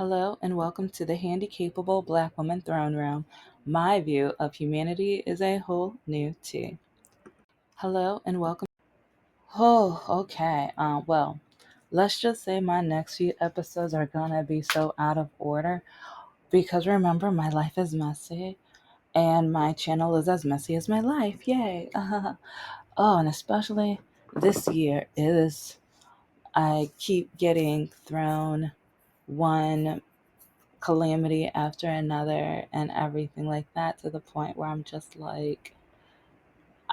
Hello and welcome to the Handicapable Black Woman Throne Room. My view of humanity is a whole new tea. Hello and welcome. Oh, okay. Let's just say my next few episodes are gonna be so out of order because remember, my life is messy and my channel is as messy as my life. Yay! Oh, and especially this year is I keep getting thrown one calamity after another and everything like that to the point where I'm just like,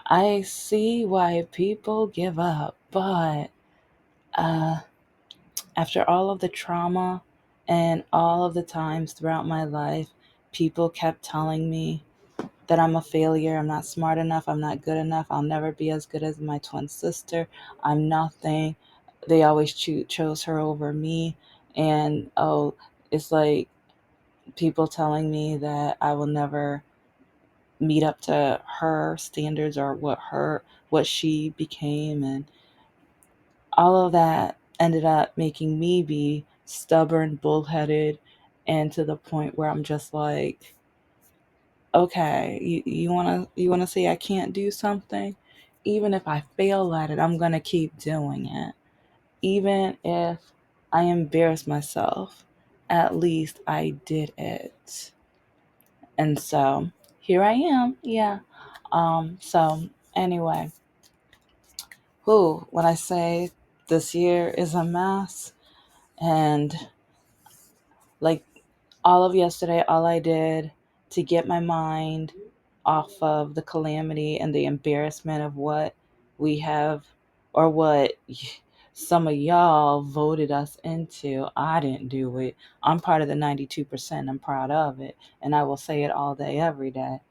I see why people give up, but uh, after all of the trauma and all of the times throughout my life, people kept telling me that I'm a failure, I'm not smart enough, I'm not good enough, I'll never be as good as my twin sister, I'm nothing. They always chose her over me. And oh, it's like people telling me that I will never meet up to her standards or what she became, and all of that ended up making me be stubborn, bullheaded, and to the point where I'm just like, okay, you wanna say I can't do something? Even if I fail at it, I'm gonna keep doing it. Even if I embarrass myself, at least I did it. And so here I am. Yeah. So anyway, when I say this year is a mess, and like all of yesterday, all I did to get my mind off of the calamity and the embarrassment of what we have, or what some of y'all voted us into. I didn't do it. I'm part of the 92%. I'm proud of it. And I will say it all day, every day.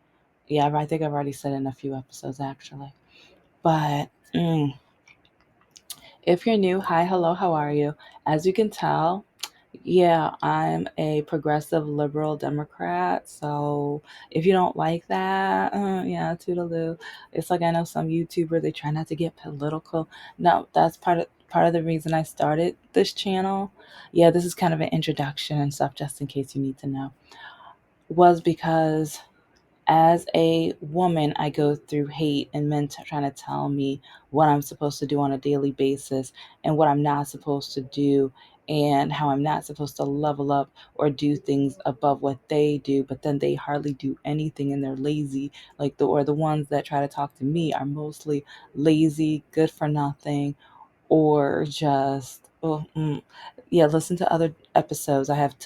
Yeah, I think I've already said it in a few episodes actually. But if you're new, hi, hello, how are you? As you can tell, yeah, I'm a progressive liberal Democrat. So if you don't like that, yeah, toodaloo. It's like I know some YouTubers, they try not to get political. No, that's part of the reason I started this channel. Yeah, this is kind of an introduction and stuff, just in case you need to know. Was because as a woman, I go through hate and men trying to tell me what I'm supposed to do on a daily basis and what I'm not supposed to do, and how I'm not supposed to level up or do things above what they do, but then they hardly do anything and they're lazy. The ones that try to talk to me are mostly lazy, good for nothing, or just yeah, listen to other episodes. I have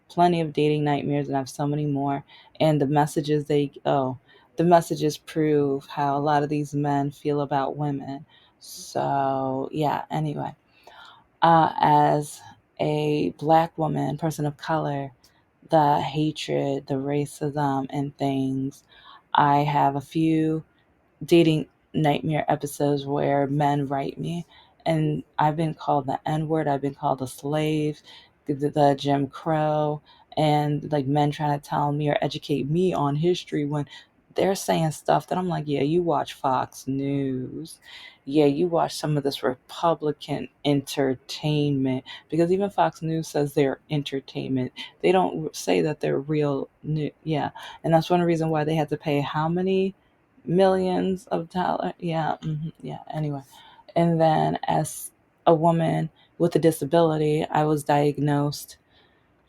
plenty of dating nightmares, and I have so many more. And the messages prove how a lot of these men feel about women. So yeah, anyway, as a black woman, person of color, the hatred, the racism and things, I have a few dating nightmare episodes where men write me, and I've been called the N word, I've been called a slave, the Jim Crow, and like men trying to tell me or educate me on history when they're saying stuff that I'm like, yeah, you watch Fox News. Yeah, you watch some of this Republican entertainment, because even Fox News says they're entertainment. They don't say that they're real new. Yeah, and that's one reason why they had to pay how many millions of dollars. Yeah, yeah. Anyway, and then as a woman with a disability, I was diagnosed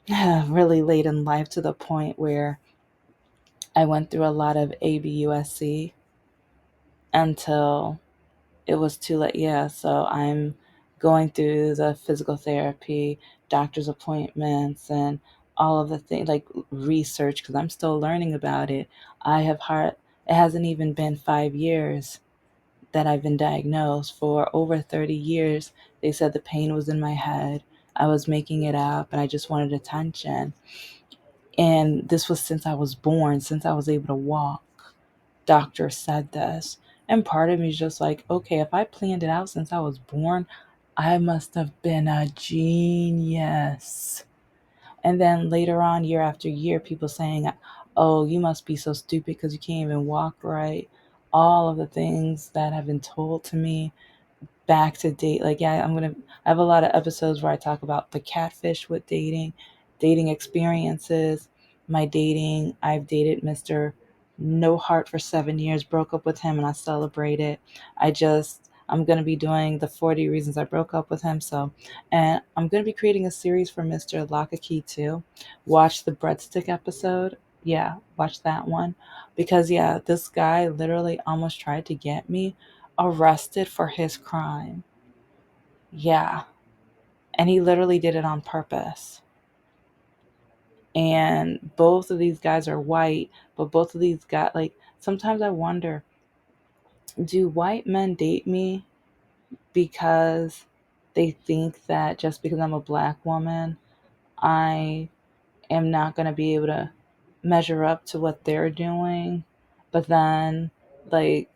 really late in life, to the point where I went through a lot of ABUSC until it was too late. Yeah, so I'm going through the physical therapy, doctor's appointments, and all of the things like research, because I'm still learning about it. It hasn't even been 5 years that I've been diagnosed. For over 30 years. They said the pain was in my head. I was making it up and I just wanted attention. And this was since I was born, since I was able to walk. Doctor said this. And part of me is just like, okay, if I planned it out since I was born, I must have been a genius. And then later on, year after year, people saying, oh, you must be so stupid because you can't even walk right. All of the things that have been told to me back to date. Like, yeah, I have a lot of episodes where I talk about the catfish with dating, dating experiences. My dating, I've dated Mr. No Heart for 7 years, broke up with him, and I celebrate it. I'm going to be doing the 40 reasons I broke up with him. So, and I'm going to be creating a series for Mr. Lakaki too. Watch the breadstick episode. Yeah, watch that one. Because, yeah, this guy literally almost tried to get me arrested for his crime. Yeah. And he literally did it on purpose. And both of these guys are white, but both of these guys, like, sometimes I wonder, do white men date me because they think that just because I'm a black woman, I am not going to be able to measure up to what they're doing? But then, like,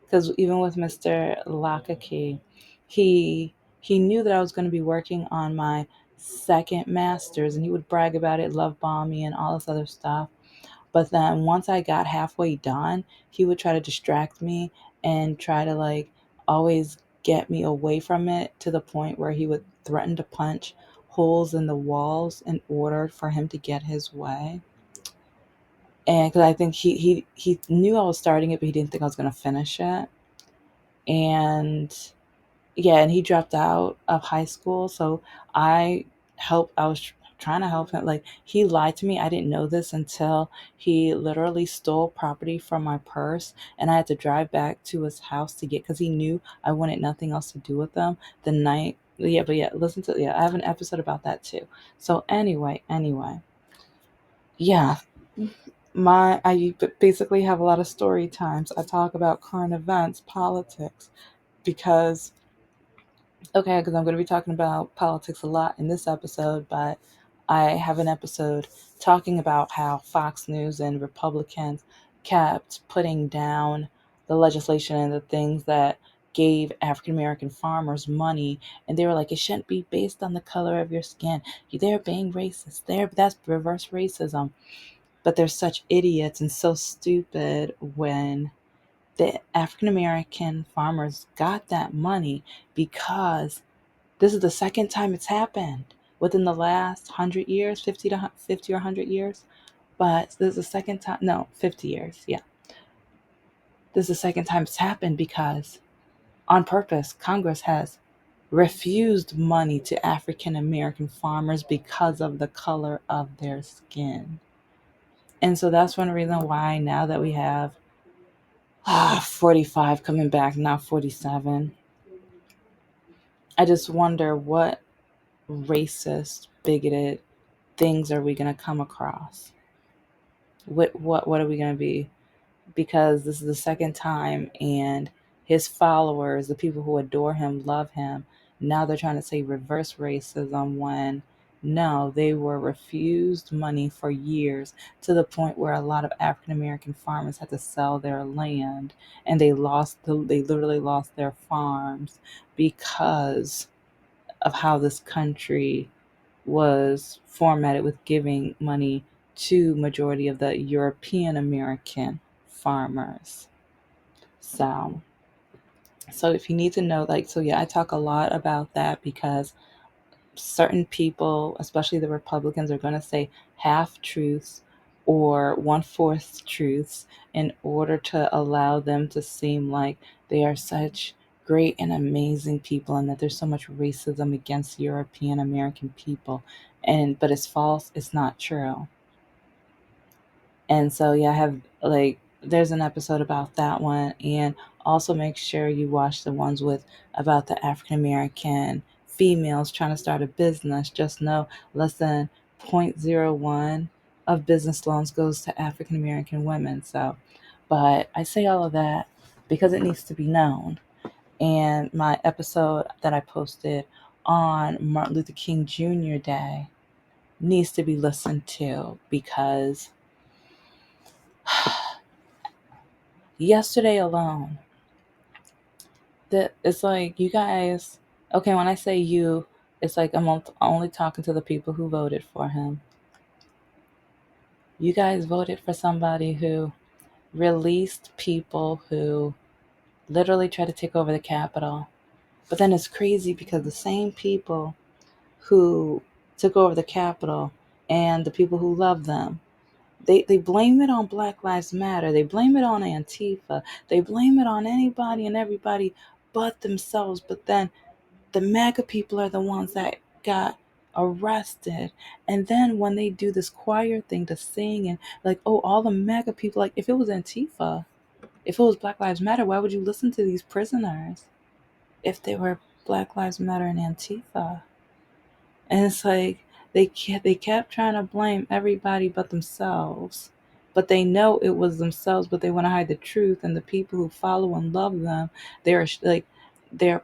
because even with Mr. Lakaki, he he knew that I was going to be working on my second master's, and he would brag about it, love bomb me, and all this other stuff. But then once I got halfway done, he would try to distract me and try to like always get me away from it to the point where he would threaten to punch holes in the walls in order for him to get his way. And because I think he knew I was starting it, but he didn't think I was going to finish it. And yeah, and he dropped out of high school, so I I was trying to help him. Like, he lied to me. I didn't know this until he literally stole property from my purse, and I had to drive back to his house to get, because he knew I wanted nothing else to do with them the night. Yeah, but yeah, listen to, yeah, I have an episode about that too. So anyway, yeah, I basically have a lot of story times. I talk about current events, politics, because okay, because I'm going to be talking about politics a lot in this episode, but I have an episode talking about how Fox News and Republicans kept putting down the legislation and the things that gave African American farmers money, and they were like, it shouldn't be based on the color of your skin. They're being racist. That's reverse racism. But they're such idiots and so stupid when the African American farmers got that money, because this is the second time it's happened within the last 100 years, 50 or 100 years. But this is the second time, no, 50 years. Yeah. This is the second time it's happened because on purpose, Congress has refused money to African American farmers because of the color of their skin. And so that's one reason why now that we have 45 coming back, now 47, I just wonder what racist, bigoted things are we going to come across? What are we going to be? Because this is the second time, and his followers, the people who adore him, love him. Now they're trying to say reverse racism when no, they were refused money for years, to the point where a lot of African American farmers had to sell their land, and they literally lost their farms because of how this country was formatted with giving money to majority of the European American farmers. So, so if you need to know, like, so yeah, I talk a lot about that because certain people, especially the Republicans, are going to say half truths or one-fourth truths in order to allow them to seem like they are such great and amazing people, and that there's so much racism against European American people. And but it's false, it's not true. And so, yeah, I have like, there's an episode about that one. And also make sure you watch the ones with about the African American females trying to start a business. Just know less than 0.01 of business loans goes to African American women. So, but I say all of that because it needs to be known. And my episode that I posted on Martin Luther King Jr. Day needs to be listened to, because yesterday alone, that it's like, you guys, okay, when I say you, it's like I'm only talking to the people who voted for him. You guys voted for somebody who released people who literally tried to take over the Capitol. But then it's crazy because the same people who took over the Capitol and the people who love them. They blame it on Black Lives Matter. They blame it on Antifa. They blame it on anybody and everybody but themselves. But then the MAGA people are the ones that got arrested. And then when they do this choir thing to sing and like, oh, all the MAGA people, like if it was Antifa, if it was Black Lives Matter, why would you listen to these prisoners if they were Black Lives Matter and Antifa? And it's like they kept trying to blame everybody but themselves. But they know it was themselves, but they want to hide the truth. And the people who follow and love them, they're like, they're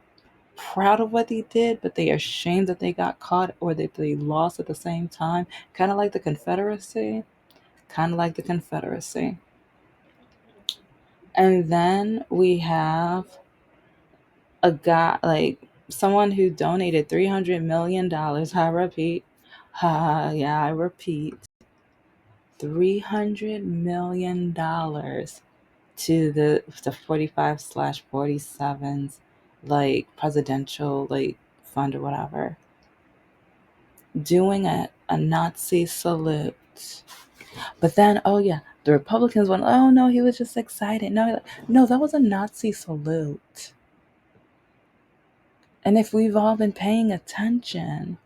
proud of what they did, but they are ashamed that they got caught or that they lost at the same time. Kind of like the Confederacy. Kind of like the Confederacy. And then we have a guy, like someone who donated $300 million. I repeat, yeah, I repeat, $300 million to the 45/47s, like presidential like fund or whatever, doing a Nazi salute. But then, oh yeah, the Republicans went, oh no, he was just excited. No, no, that was a Nazi salute. And if we've all been paying attention,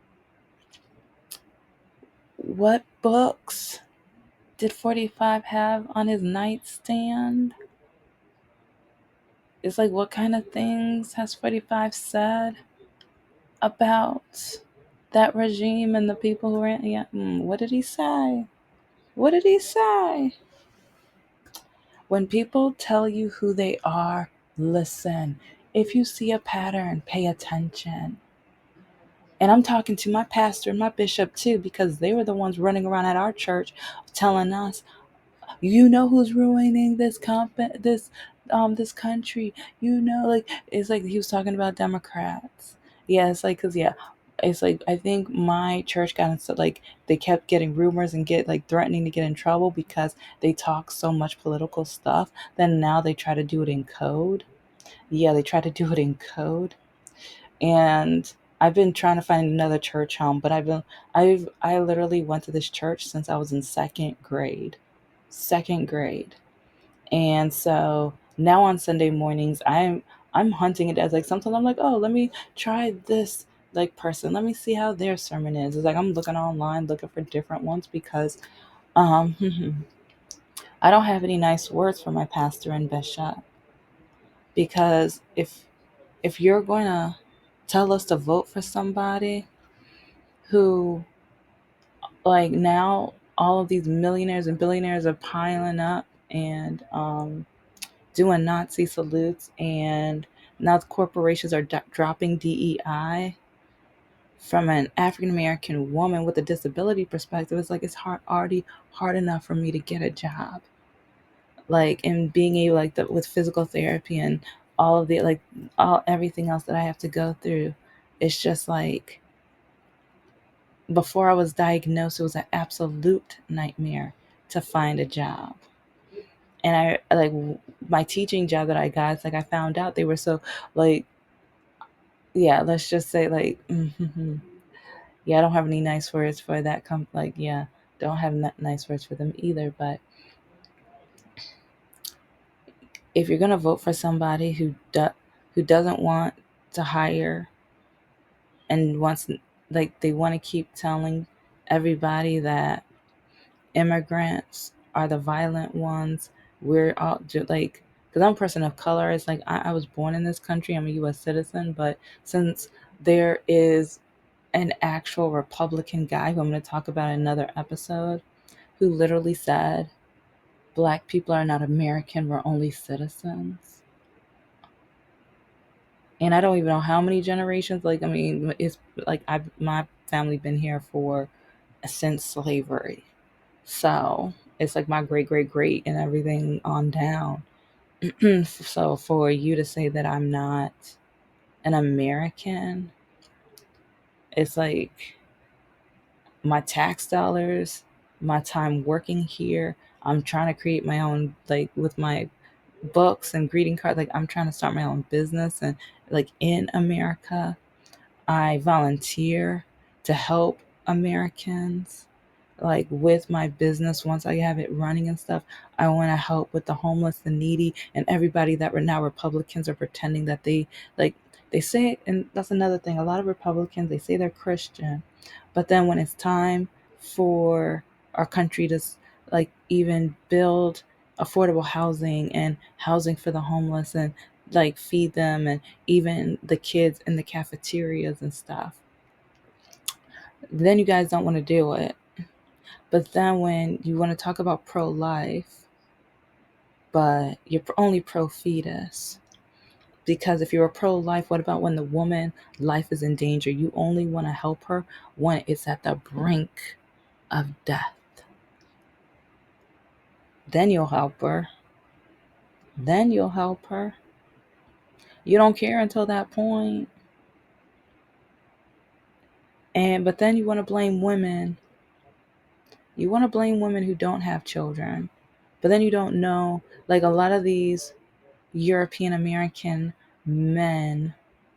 what books did 45 have on his nightstand? It's like, what kind of things has 45 said about that regime and the people who were in? Yeah, what did he say? What did he say? When people tell you who they are, listen. If you see a pattern, pay attention. And I'm talking to my pastor and my bishop too, because they were the ones running around at our church telling us, you know who's ruining this country. You know, like it's like he was talking about Democrats. Yeah, it's like because yeah, it's like I think my church got into like they kept getting rumors and get like threatening to get in trouble because they talk so much political stuff. Then now they try to do it in code. Yeah, they try to do it in code. And I've been trying to find another church home, but I literally went to this church since I was in second grade. Second grade. And so now on Sunday mornings I'm hunting it as like sometimes I'm like, oh, let me try this like person. Let me see how their sermon is. It's like I'm looking online looking for different ones because um I don't have any nice words for my pastor and bishop because if you're going to tell us to vote for somebody who like now all of these millionaires and billionaires are piling up and doing Nazi salutes, and now the corporations are dropping DEI from an African American woman with a disability perspective. It's like it's already hard enough for me to get a job, like and being able like with physical therapy and all of the like all everything else that I have to go through. It's just like before I was diagnosed, it was an absolute nightmare to find a job. And I like my teaching job that I got, it's like I found out they were so like, yeah, let's just say like, yeah, I don't have any nice words for that. Like, yeah, don't have nice words for them either. But if you're gonna vote for somebody who doesn't want to hire and wants like they want to keep telling everybody that immigrants are the violent ones. We're all just like, because I'm a person of color. It's like I was born in this country. I'm a U.S. citizen, but since there is an actual Republican guy who I'm going to talk about in another episode, who literally said, "Black people are not American. We're only citizens." And I don't even know how many generations. Like, I mean, it's like my family been here for since slavery. So it's like my great, great, great, and everything on down. So for you to say that I'm not an American, it's like my tax dollars, my time working here. I'm trying to create my own, like with my books and greeting cards. Like I'm trying to start my own business and like in America. I volunteer to help Americans. like with my business, once I have it running and stuff, I want to help with the homeless, the needy, and everybody that now Republicans are pretending that like they say. And that's another thing, a lot of Republicans, they say they're Christian, but then when it's time for our country to like even build affordable housing and housing for the homeless and like feed them and even the kids in the cafeterias and stuff, then you guys don't want to do it. But then when you want to talk about pro life, but you're only pro fetus. Because if you're a pro life, what about when the woman life is in danger? You only want to help her when it's at the brink of death. Then you'll help her. Then you'll help her. You don't care until that point. And but then you want to blame women. You want to blame women who don't have children. But then you don't know, like a lot of these European American men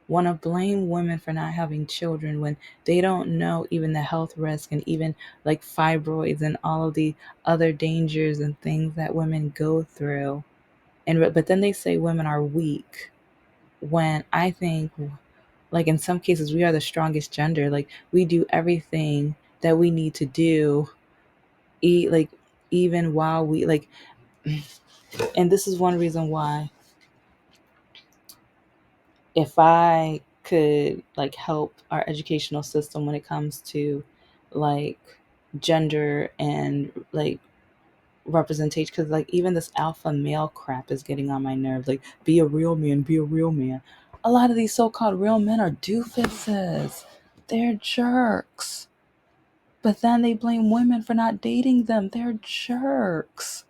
want to blame women for not having children when they don't know even the health risk and even like fibroids and all of the other dangers and things that women go through. And but then they say women are weak when I think like in some cases we are the strongest gender. Like we do everything that we need to do, eat like even while we like, and this is one reason why if I could like help our educational system when it comes to like gender and like representation, because like even this alpha male crap is getting on my nerves. Like be a real man, be a real man. A lot of these so-called real men are doofuses. They're jerks. But then they blame women for not dating them. They're jerks.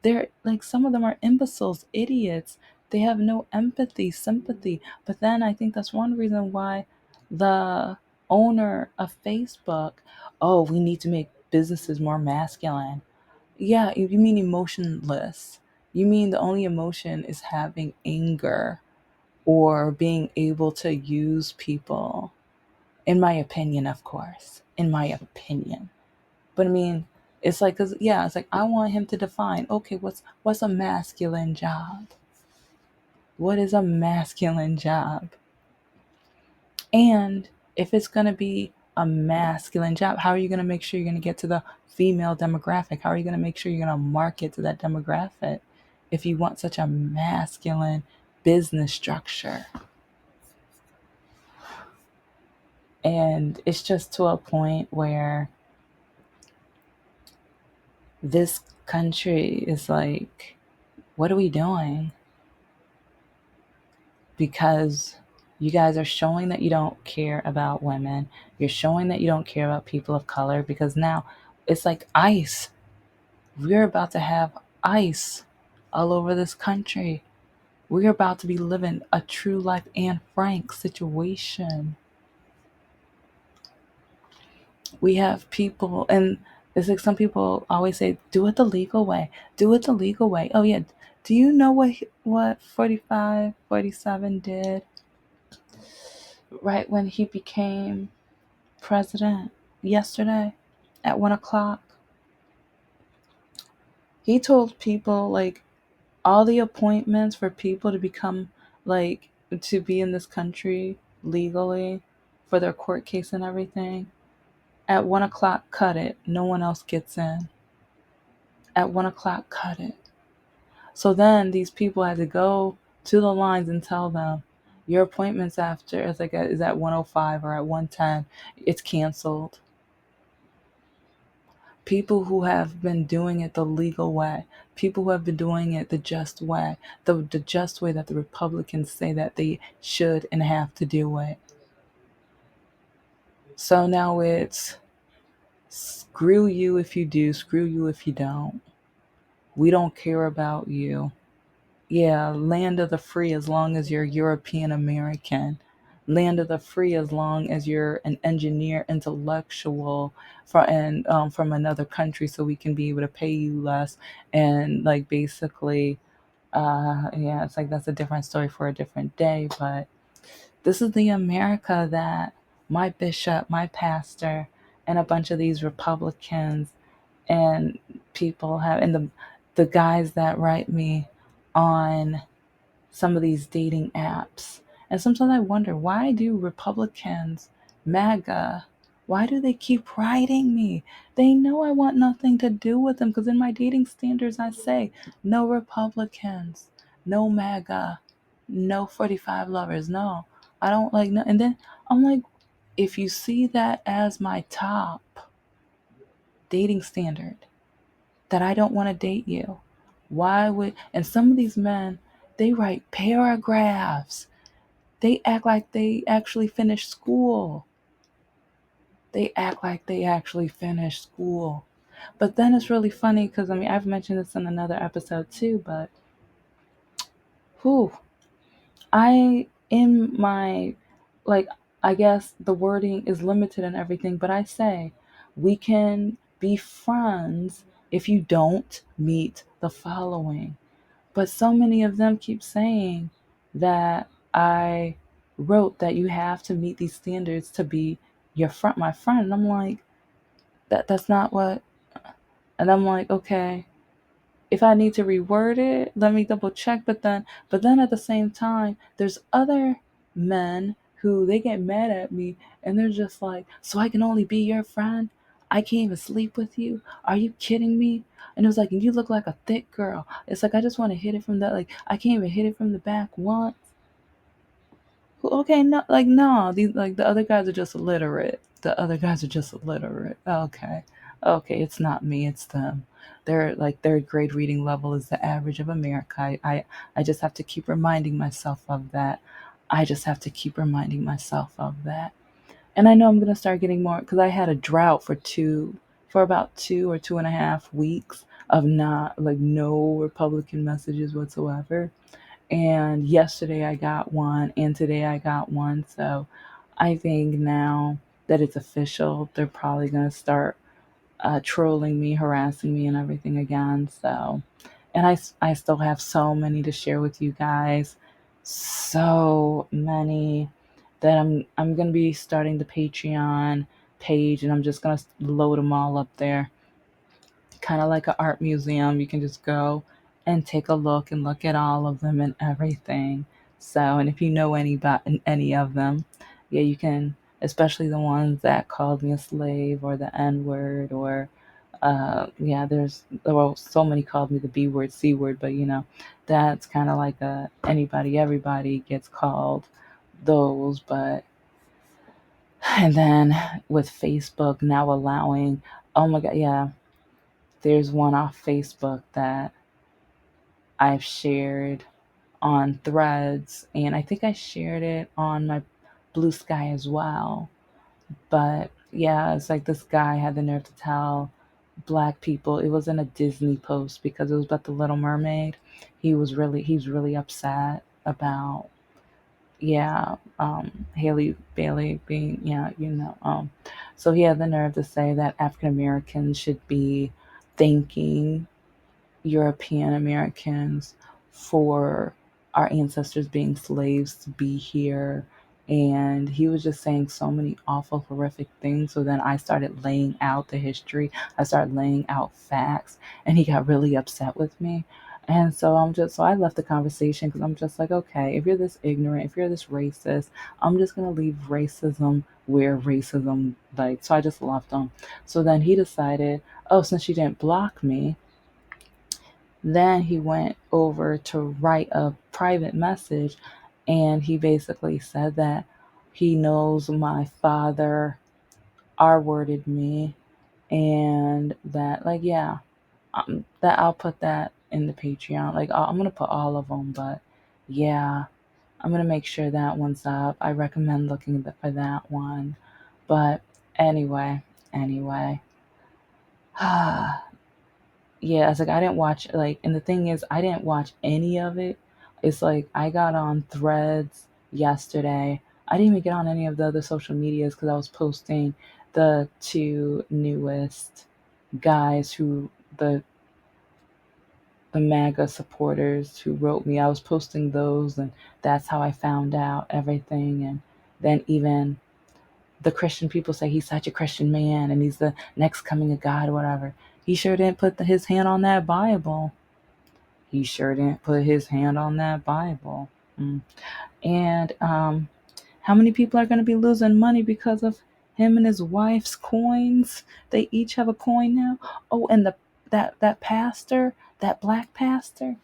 They're like, some of them are imbeciles, idiots. They have no empathy, sympathy. But then I think that's one reason why the owner of Facebook, oh, we need to make businesses more masculine. Yeah, you mean emotionless. You mean the only emotion is having anger or being able to use people. In my opinion, of course. In my opinion. But I mean, it's like, cause yeah, it's like I want him to define. Okay, what's a masculine job? What is a masculine job? And if it's gonna be a masculine job, how are you gonna make sure you're gonna get to the female demographic? How are you gonna make sure you're gonna market to that demographic if you want such a masculine business structure? And it's just to a point where this country is like, what are we doing? Because you guys are showing that you don't care about women. You're showing that you don't care about people of color because now it's like ICE. We're about to have ICE all over this country. We're about to be living a true life Anne Frank situation. We have people, and it's like some people always say, do it the legal way. Do it the legal way. Oh, yeah. Do you know what 45, 47 did right when he became president yesterday at 1 o'clock? He told people like all the appointments for people to become like to be in this country legally for their court case and everything. At 1 o'clock, cut it. No one else gets in. At 1 o'clock, cut it. So then these people had to go to the lines and tell them your appointments after is at 1:05 or at 1:10. It's canceled. People who have been doing it the legal way, people who have been doing it the just way, the just way that the Republicans say that they should and have to do it. So now it's screw you if you do, screw you if you don't. We don't care about you. Yeah, land of the free as long as you're European American. Land of the free as long as you're an engineer, intellectual, from another country, so we can be able to pay you less. And like basically, yeah, it's like that's a different story for a different day. But this is the America that my bishop, my pastor, and a bunch of these Republicans and people have, and the guys that write me on some of these dating apps. And sometimes I wonder, why do Republicans, MAGA, why do they keep writing me? They know I want nothing to do with them, because in my dating standards I say no Republicans, no MAGA, no 45 lovers. No, I don't like no. And then I'm like, if you see that as my top dating standard, that I don't want to date you, why would, and some of these men, they write paragraphs. They act like they actually finished school. They act like they actually finished school. But then it's really funny because, I mean, I've mentioned this in another episode too, but whew, in my, like, I guess the wording is limited and everything, but I say we can be friends if you don't meet the following. But so many of them keep saying that I wrote that you have to meet these standards to be my friend. And I'm like, that's not what. And I'm like, okay, if I need to reword it, let me double check. But then at the same time, there's other men who they get mad at me and they're just like, so I can only be your friend? I can't even sleep with you? Are you kidding me? And it was like, and you look like a thick girl. It's like, I just want to hit it from that. Like, I can't even hit it from the back once. Okay, no, like, no, these, like, the other guys are just illiterate. The other guys are just illiterate. Okay, okay, it's not me, it's them. They're like third grade reading level is the average of America. I just have to keep reminding myself of that. I just have to keep reminding myself of that. And I know I'm gonna start getting more because I had a drought for about 2 or 2.5 weeks of not, like, no Republican messages whatsoever. And yesterday I got one, and today I got one. So I think now that it's official, they're probably going to start trolling me, harassing me, and everything again. So, and I still have so many to share with you guys. So many that I'm going to be starting the Patreon page, and I'm just going to load them all up there, kind of like an art museum. You can just go and take a look and look at all of them and everything. So, and if you know any of them, yeah, you can, especially the ones that called me a slave or the N word or, yeah, well, so many called me the B word, C word, but that's kind of like everybody gets called those, but, and then with Facebook now allowing, oh my God, yeah, there's one off Facebook that I've shared on Threads, and I think I shared it on my Blue Sky as well. But yeah, it's like this guy had the nerve to tell black people, it wasn't a Disney post because it was about the Little Mermaid. He's really upset about, yeah, Haley Bailey being, yeah, so he had the nerve to say that African Americans should be thanking European Americans for our ancestors being slaves to be here. And he was just saying so many awful, horrific things. So then I started laying out the history. I started laying out facts, and he got really upset with me. And so so I left the conversation because I'm just like, okay, if you're this ignorant, if you're this racist, I'm just going to leave racism where racism, like, so I just left him. So then he decided, oh, since she didn't block me, then he went over to write a private message, and he basically said that he knows my father R worded me, and that, like, yeah, that I'll put that in the Patreon. Like, I'm gonna put all of them, but yeah, I'm gonna make sure that one's up. I recommend looking for that one. But anyway. Yeah, it's like I didn't watch, like, and the thing is, I didn't watch any of it. It's like I got on Threads yesterday. I didn't even get on any of the other social medias because I was posting the two newest guys who the MAGA supporters who wrote me. I was posting those, and that's how I found out everything. And then even the Christian people say he's such a Christian man and he's the next coming of God or whatever. He sure didn't put his hand on that Bible. He sure didn't put his hand on that Bible. Mm. And how many people are going to be losing money because of him and his wife's coins? They each have a coin now. Oh, and that pastor, that black pastor,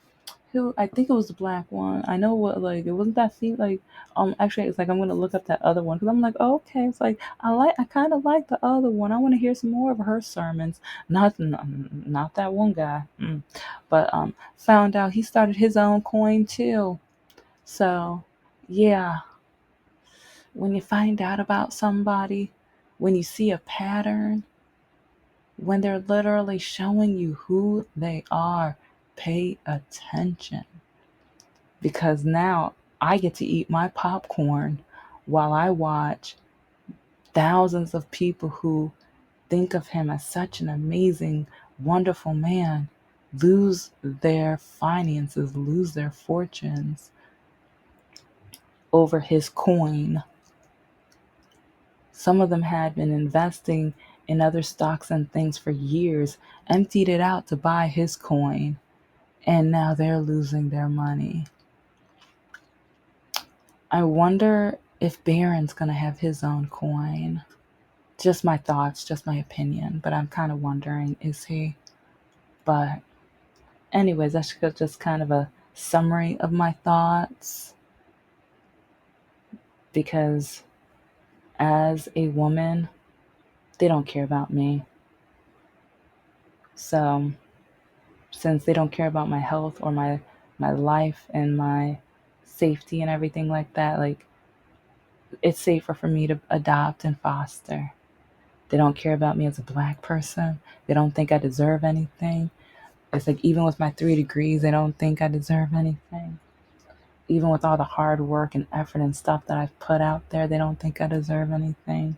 who I think it was the black one. I know what like it wasn't that thing like actually it's like I'm gonna look up that other one because I'm like oh, okay it's like I kind of like the other one. I want to hear some more of her sermons. Not that one guy. But found out he started his own coin too. So yeah, when you find out about somebody, when you see a pattern, when they're literally showing you who they are, pay attention. Because now I get to eat my popcorn while I watch thousands of people who think of him as such an amazing, wonderful man lose their finances, lose their fortunes over his coin. Some of them had been investing in other stocks and things for years, emptied it out to buy his coin, and now they're losing their money. I wonder if Barron's going to have his own coin. Just my thoughts, just my opinion, but I'm kind of wondering, is he? But, anyways, that's just kind of a summary of my thoughts because as a woman, they don't care about me. So, since they don't care about my health or my life and my safety and everything like that, like it's safer for me to adopt and foster. They don't care about me as a black person. They don't think I deserve anything. It's like even with my 3 degrees, they don't think I deserve anything. Even with all the hard work and effort and stuff that I've put out there, they don't think I deserve anything.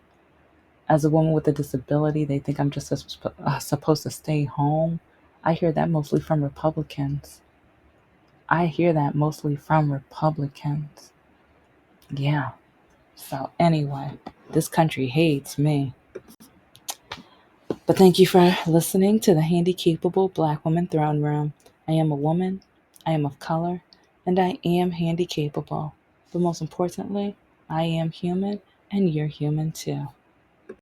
As a woman with a disability, they think I'm just supposed to stay home. I hear that mostly from Republicans. I hear that mostly from Republicans. Yeah. So, anyway, this country hates me. But thank you for listening to the Handicapable Black Woman Throne Room. I am a woman, I am of color, and I am handicapable. But most importantly, I am human, and you're human too.